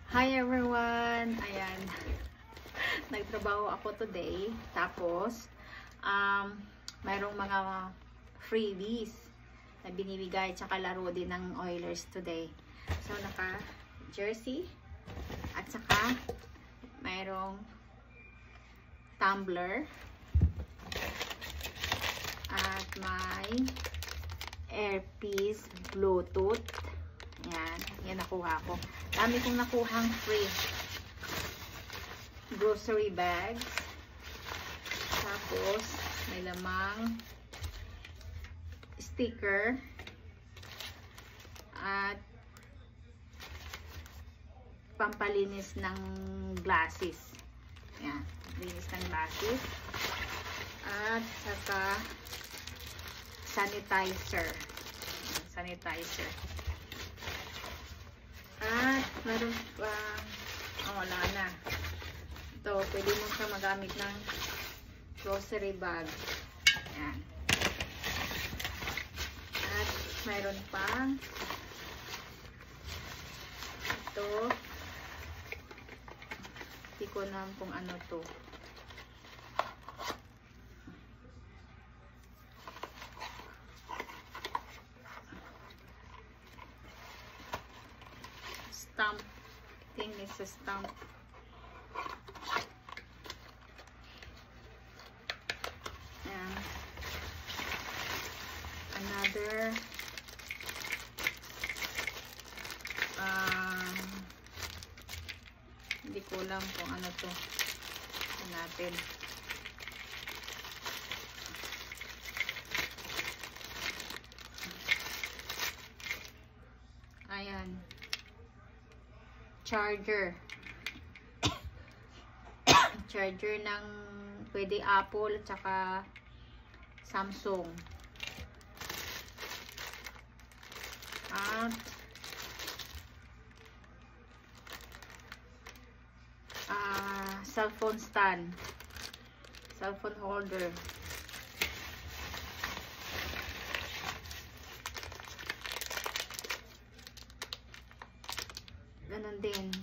Hi everyone! Ayan, nagtrabaho ako today. Tapos, mayroong mga freebies na binibigay tsaka laro din ng Oilers today. So, naka-jersey at saka mayroong tumbler at may earpiece, Bluetooth. Ayan, yan nakuha ko. Dami kong nakuhang free grocery bags. Tapos, may lamang sticker at pampalinis ng glasses. Ayan, linis ng glasses. At saka sanitizer. Sanitizer. At meron pa, wala na. Ito, pwede mo siya magamit ng grocery bag. Ayan. At meron pa ito. Hindi ko alam kung ano to. Stamp. I think it's a stamp. And another hindi ko alam kung ano to. Natin. Ayan. Charger. Charger ng pwede Apple at saka Samsung. At cellphone stand. Cellphone holder. Ganon din.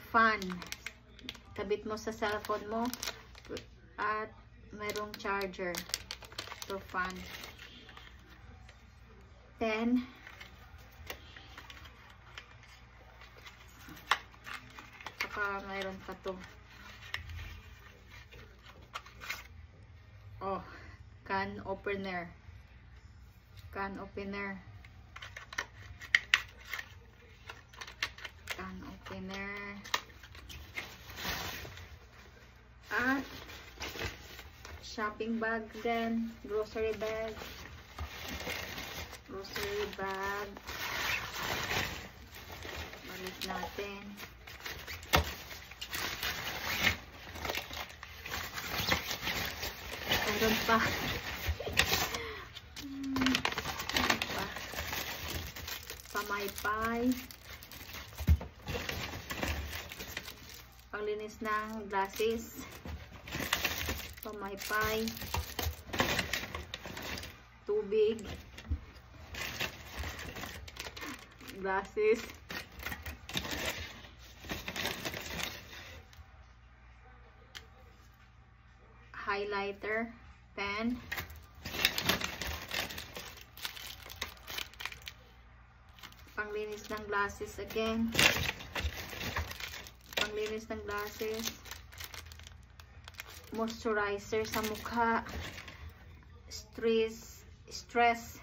Fan. Kabit mo sa cellphone mo. At mayroong charger. So, fan. Then, saka mayroon pa to. Oh, can opener. Can opener. Can opener. At shopping bag din. Grocery bag. Grocery bag. Balik natin. Meron pa. Pamaypay. Panglinis ng glasses. Pamaypay. Tubig. Glasses. Highlighter. Pen. Panglinis ng glasses again. Panglinis ng glasses. Moisturizer sa mukha. Stress.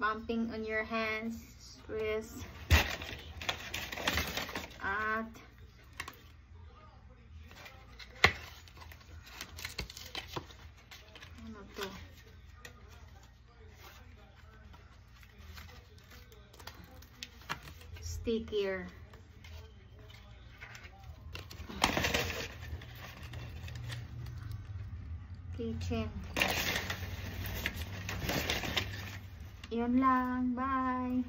Bumping on your hands. Stress. At ano to? Stickier. Kitchen. Yun lang. Bye!